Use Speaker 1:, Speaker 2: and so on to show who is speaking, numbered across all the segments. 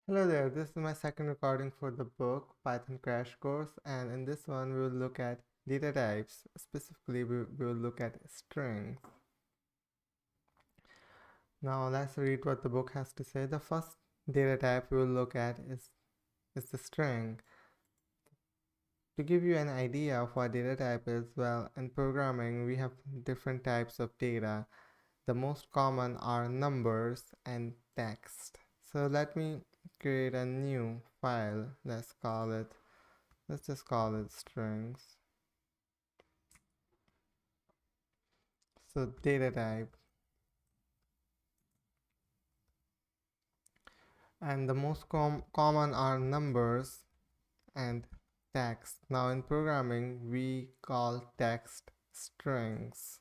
Speaker 1: Hello there, this is my second recording for the book Python Crash Course, and in this one we will look at data types. Specifically, we will look at strings. Now let's read what the book has to say. The first data type we will look at is the string. To give you an idea of what data type is, well, in programming we have different types of data. The most common are numbers and text. So let me create a new file. Let's just call it strings. So data type. And the most common are numbers and text. Now in programming, we call text strings.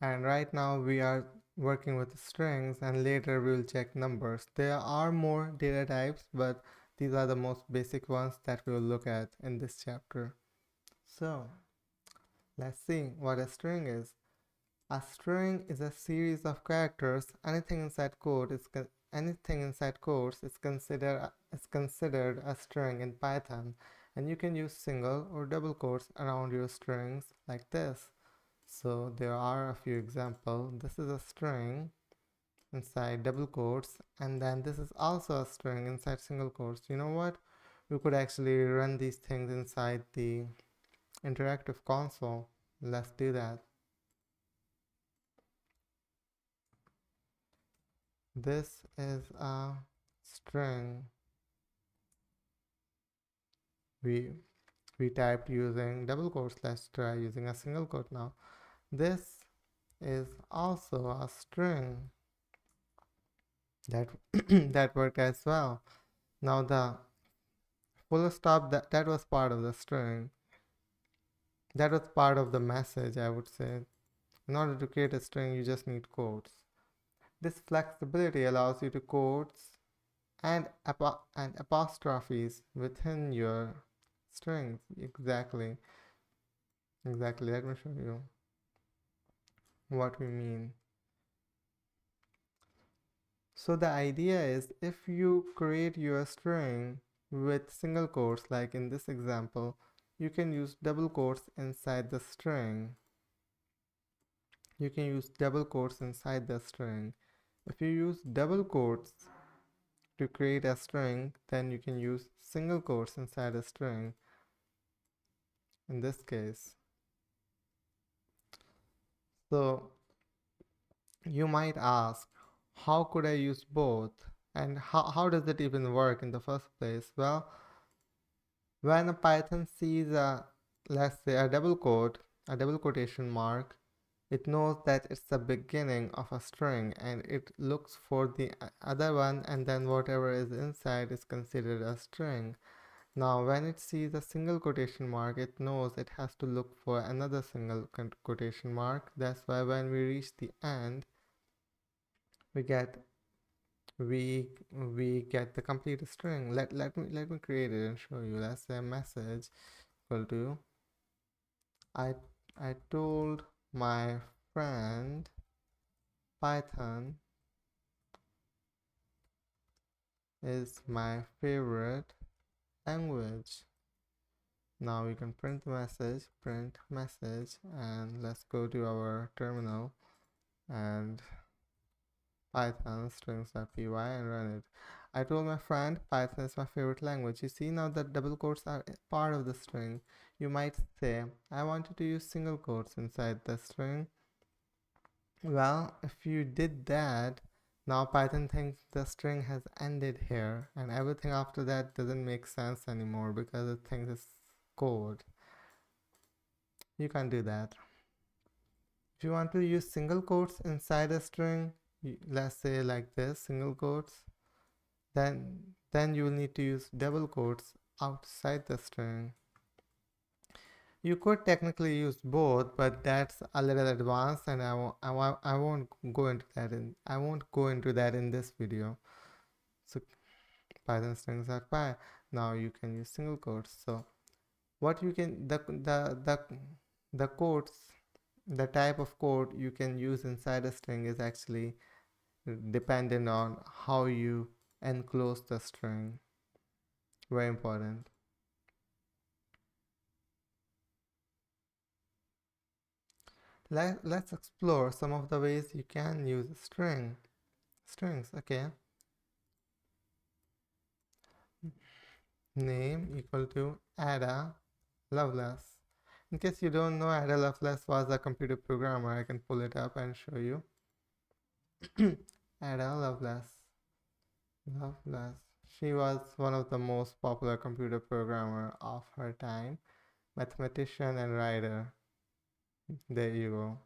Speaker 1: And right now we are working with strings, and later we will check numbers. There are more data types, but these are the most basic ones that we will look at in this chapter. So let's see what a string is. A string is a series of characters. Anything inside quotes is considered a string in Python, and you can use single or double quotes around your strings like this. So there are a few examples. This is a string inside double quotes, and then this is also a string inside single quotes. You know what? We could actually run these things inside the interactive console. Let's do that. This is a string we we typed using double quotes. Let's try using a single quote now. This is also a string that that worked as well. Now the full stop, that was part of the string. That was part of the message, I would say. In order to create a string, you just need quotes. This flexibility allows you to quotes and apostrophes within your strings. Exactly. Let me show you what we mean. So the idea is, if you create your string with single quotes, like in this example, you can use double quotes inside the string. If you use double quotes to create a string, then you can use single quotes inside a string in this case. So you might ask, how could I use both? And how does it even work in the first place? Well, when a Python sees let's say a double quotation mark, it knows that it's the beginning of a string, and it looks for the other one, and then whatever is inside is considered a string. Now when it sees a single quotation mark, it knows it has to look for another single quotation mark. That's why when we reach the end, we get the complete string. Let me create it and show you. Let's say message equal to I told my friend Python is my favorite language. Now we can print message, and let's go to our terminal and Python strings.py and run it. I told my friend Python is my favorite language. You see now that double quotes are part of the string. You might say, I wanted to use single quotes inside the string. Well, if you did that, now Python thinks the string has ended here, and everything after that doesn't make sense anymore because it thinks it's code. You can't do that. If you want to use single quotes inside a string, let's say like this, single quotes, then you will need to use double quotes outside the string. You could technically use both, but that's a little advanced, and I won't go into that in this video. So Python strings are py. Now you can use single quotes. So what you can the quotes, the type of quote you can use inside a string is actually depending on how you enclose the string. Very important. Let's explore some of the ways you can use strings. Okay, name equal to Ada Lovelace. In case you don't know, Ada Lovelace was a computer programmer. I can pull it up and show you. Ada Lovelace. She was one of the most popular computer programmer of her time, mathematician and writer. There you go.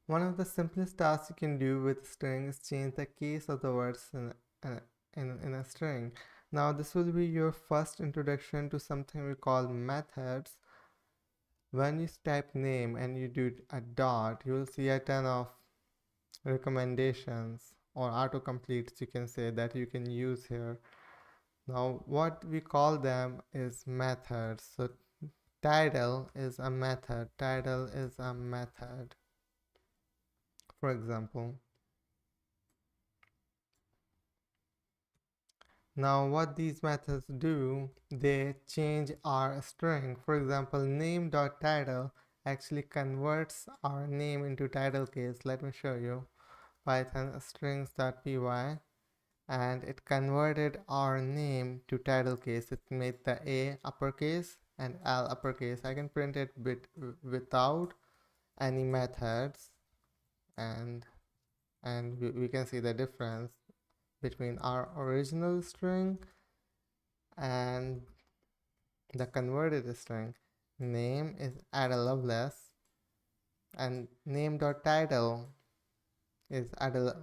Speaker 1: One of the simplest tasks you can do with string is change the case of the words in a string. Now this will be your first introduction to something we call methods. When you type name and you do a dot, you will see a ton of recommendations or autocompletes, you can say, that you can use here. Now what we call them is methods. So title is a method. For example, now what these methods do, they change our string. For example, name.title actually converts our name into title case. Let me show you. Python strings.py, and it converted our name to title case. It made the A uppercase and L uppercase. I can print it without any methods, and we can see the difference between our original string and the converted string. Name is Ada Lovelace, and name.title is Ada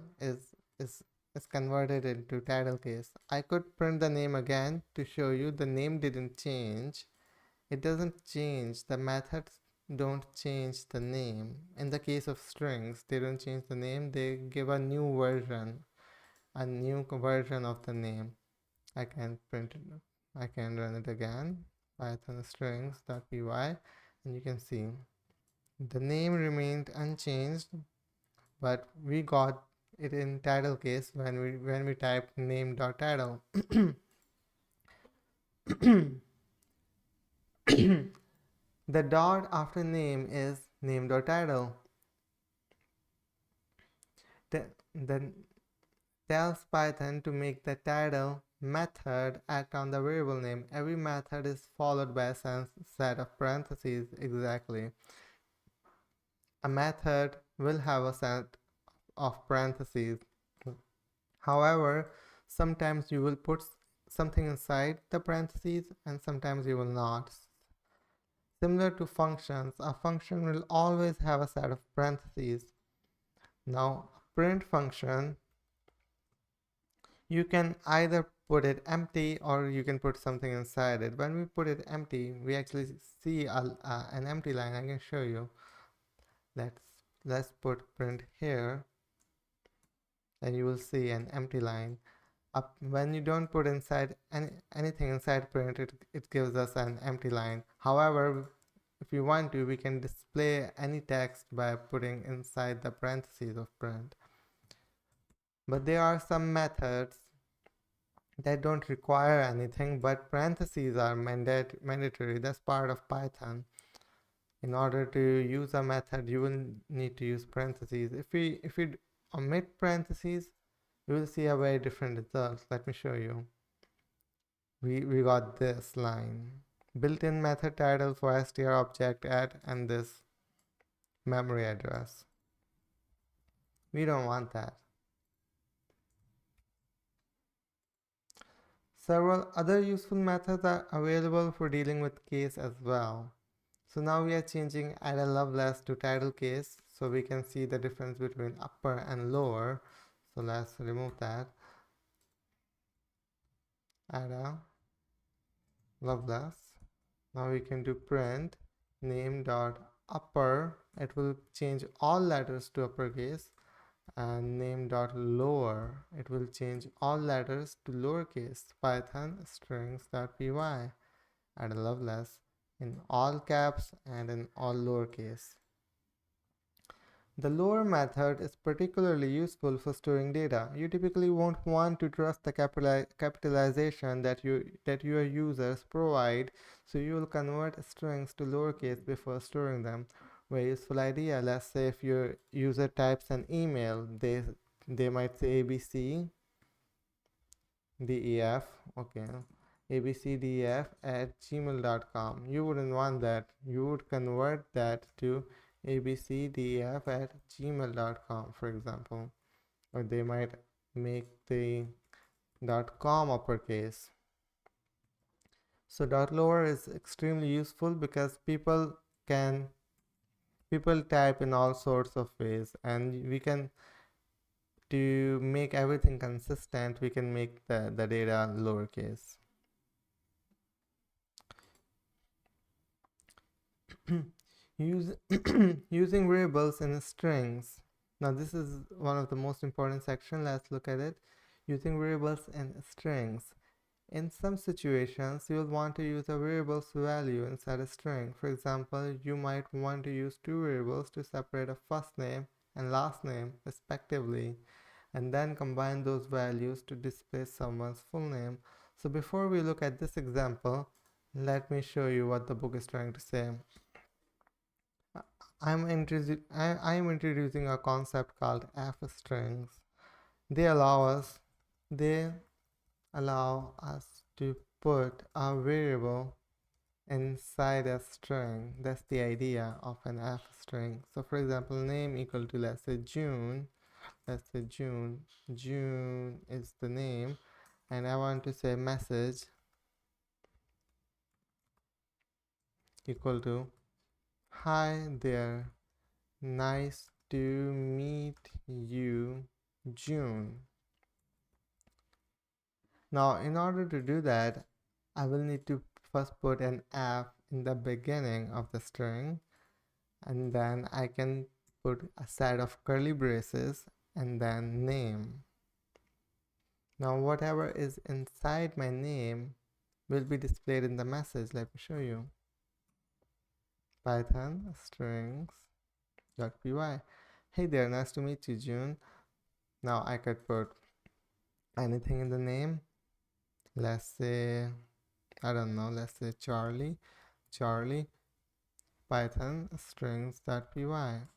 Speaker 1: is converted into title case. I could print the name again to show you the name didn't change. It doesn't change. The methods don't change the name. In the case of strings, they don't change the name. They give a new version of the name. I can print it. I can run it again. Python strings.py, and you can see the name remained unchanged, but we got it in title case when we typed name.title. The dot after name is name.title. Then tells Python to make the title method act on the variable name. Every method is followed by a set of parentheses exactly. A method will have a set of parentheses. However, sometimes you will put something inside the parentheses and sometimes you will not. Similar to functions, a function will always have a set of parentheses. Now, print function, you can either put it empty or you can put something inside it. When we put it empty, we actually see an empty line. I can show you. Let's put print here, and you will see an empty line. When you don't put inside anything inside print, it gives us an empty line. However, if you want to, we can display any text by putting inside the parentheses of print. But there are some methods that don't require anything, but parentheses are mandatory. That's part of Python. In order to use a method, you will need to use parentheses. If we omit parentheses, you will see a very different result. Let me show you. We got this line. Built-in method title for str object at and this memory address. We don't want that. Several other useful methods are available for dealing with case as well. So now we are changing Ada Lovelace to title case, so we can see the difference between upper and lower. So let's remove that. Ada Lovelace. Now we can do print name dot upper. It will change all letters to uppercase, and name dot lower. It will change all letters to lowercase. Python strings.py. Ada Lovelace. in all caps and in all lowercase. The lower method is particularly useful for storing data. You typically won't want to trust the capitalization that your users provide, so you will convert strings to lowercase before storing them. Very useful idea. Let's say if your user types an email, they might say ABC DEF, okay, abcdef@gmail.com. You wouldn't want that. You would convert that to abcdef@gmail.com, for example. Or they might make the .com uppercase. So .lower is extremely useful because people type in all sorts of ways, and we can, to make everything consistent, we can make the data lowercase. Use using variables in strings. Now this is one of the most important section. Let's look at it. Using variables in strings. In some situations, you will want to use a variable's value inside a string. For example, you might want to use two variables to separate a first name and last name respectively, and then combine those values to display someone's full name. So before we look at this example, let me show you what the book is trying to say. I'm introducing a concept called f strings. They allow us they allow us to put a variable inside a string. That's the idea of an f string. So for example, name equal to, let's say, June. Let's say June. June is the name, and I want to say message equal to, hi there, nice to meet you, June. Now, in order to do that, I will need to first put an f in the beginning of the string, and then I can put a set of curly braces and then name. Now, whatever is inside my name will be displayed in the message. Let me show you. Python strings.py. Hey there, nice to meet you, June. Now I could put anything in the name. Let's say, I don't know, let's say Charlie, Python strings.py.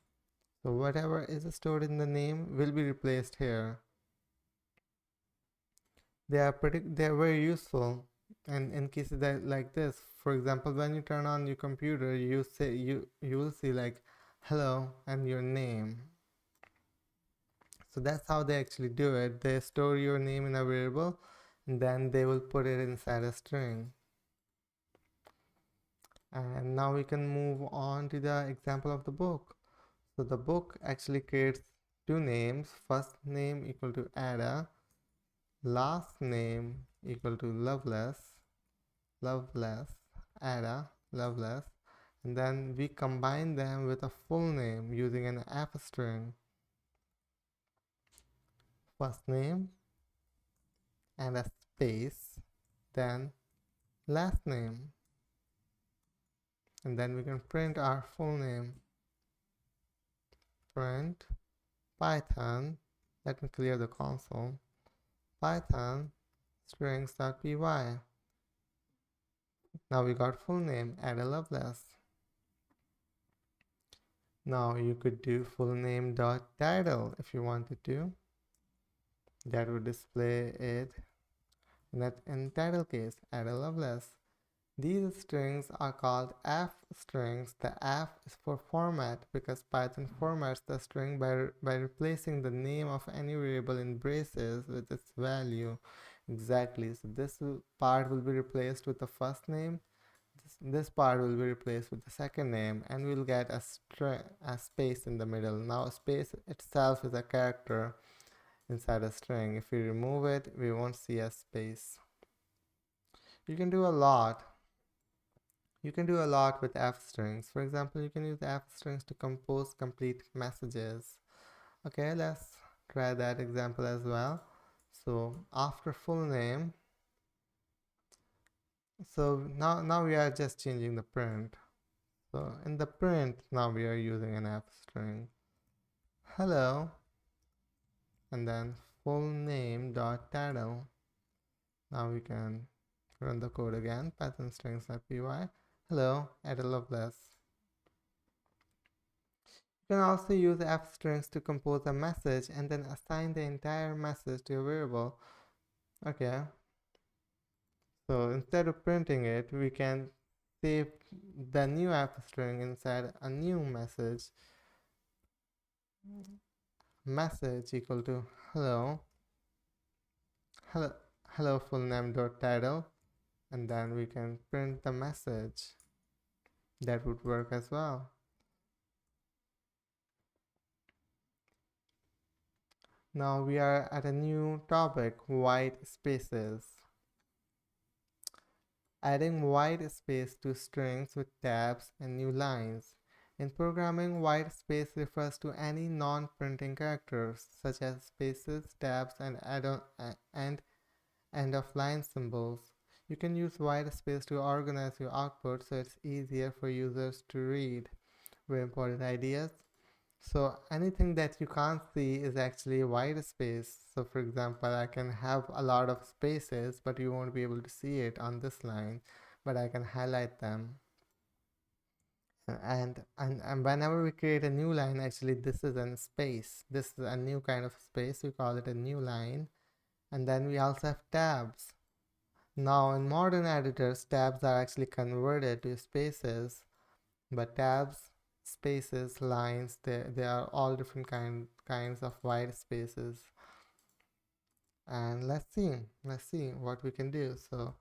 Speaker 1: So whatever is stored in the name will be replaced here. They are very useful, and in cases that like this, for example, when you turn on your computer, you will see like hello and your name. So that's how they actually do it. They store your name in a variable, and then they will put it inside a string. And now we can move on to the example of the book. So the book actually creates two names. First name equal to Ada, last name equal to Loveless, Ada, Loveless, and then we combine them with a full name using an F string. First name and a space, then last name, and then we can print our full name. Print Python, let me clear the console, Python strings.py. Now we got full name, Ada Lovelace. Now you could do full name dot title if you wanted to. That would display it in title case, Ada Lovelace. These strings are called F strings. The F is for format because Python formats the string by replacing the name of any variable in braces with its value. Exactly. So this part will be replaced with the first name. This part will be replaced with the second name, and we'll get a space in the middle. Now space itself is a character inside a string. If we remove it, we won't see a space. You can do a lot. You can do a lot with F strings. For example, you can use F strings to compose complete messages. Okay, let's try that example as well. So after full name, So now we are just changing the print. So in the print, now we are using an f string. Hello, and then full name dot title. Now we can run the code again. Python strings.py. Hello, Ada Lovelace. You can also use f strings to compose a message and then assign the entire message to a variable. Okay, so instead of printing it, we can save the new f string inside a new message equal to hello hello hello full name dot title, and then we can print the message. That would work as well. Now we are at a new topic, white spaces. Adding white space to strings with tabs and new lines. In programming, white space refers to any non-printing characters such as spaces, tabs, and end-of-line symbols. You can use white space to organize your output so it's easier for users to read. Very important ideas. So anything that you can't see is actually white space. So for example, I can have a lot of spaces, but you won't be able to see it on this line, but I can highlight them. And whenever we create a new line, actually this is a space. This is a new kind of space. We call it a new line. And then we also have tabs. Now in modern editors, tabs are actually converted to spaces, but tabs, spaces, lines, they are all different kinds of white spaces. And let's see what we can do. So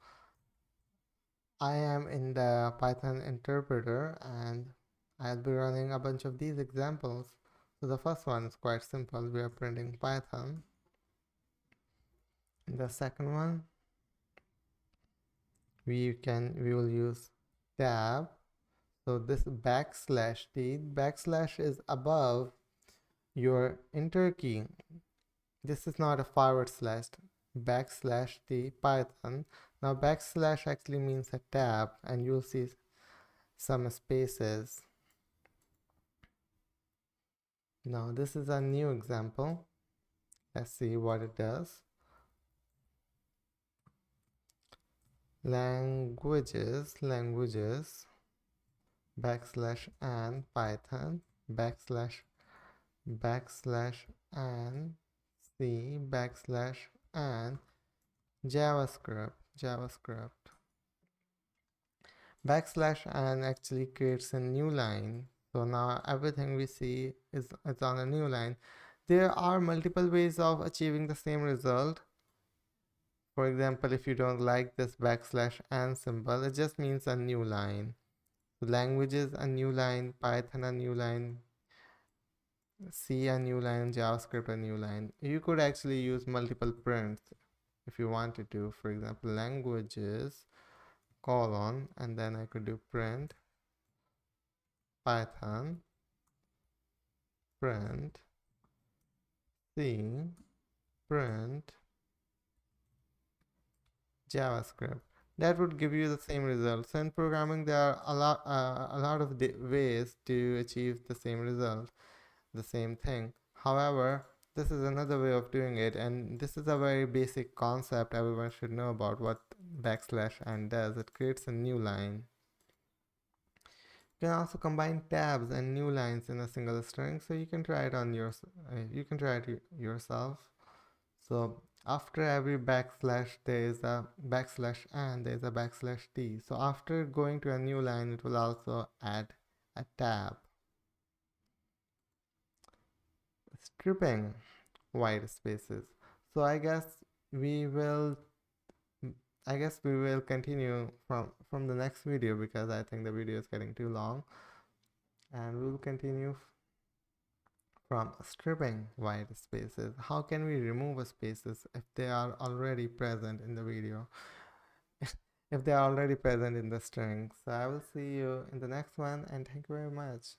Speaker 1: I am in the Python interpreter and I'll be running a bunch of these examples. So the first one is quite simple. We are printing Python. The second one, we will use tab. So this \t, backslash is above your enter key. This is not a forward slash, \t Python. Now backslash actually means a tab, and you'll see some spaces. Now this is a new example. Let's see what it does. Languages, \n Python, \n C, \n JavaScript. \n actually creates a new line. So now everything we see is on a new line. There are multiple ways of achieving the same result. For example, if you don't like this \n symbol, it just means a new line. So languages, a new line, Python, a new line, C, a new line, JavaScript, a new line. You could actually use multiple prints if you wanted to. For example, languages, colon, and then I could do print Python, print C, print JavaScript. That would give you the same result. So in programming, there are a lot of ways to achieve the same result, the same thing. However, this is another way of doing it, and this is a very basic concept everyone should know about what \n does. It creates a new line. You can also combine tabs and new lines in a single string, so you can try it on yourself. So after every backslash there is a backslash and there is a backslash t. So after going to a new line, it will also add a tab. Stripping white spaces. So I guess we will continue from the next video, because I think the video is getting too long, and we will continue from stripping white spaces. How can we remove spaces if they are already present in the video? If they are already present in the string. So I will see you in the next one, and thank you very much.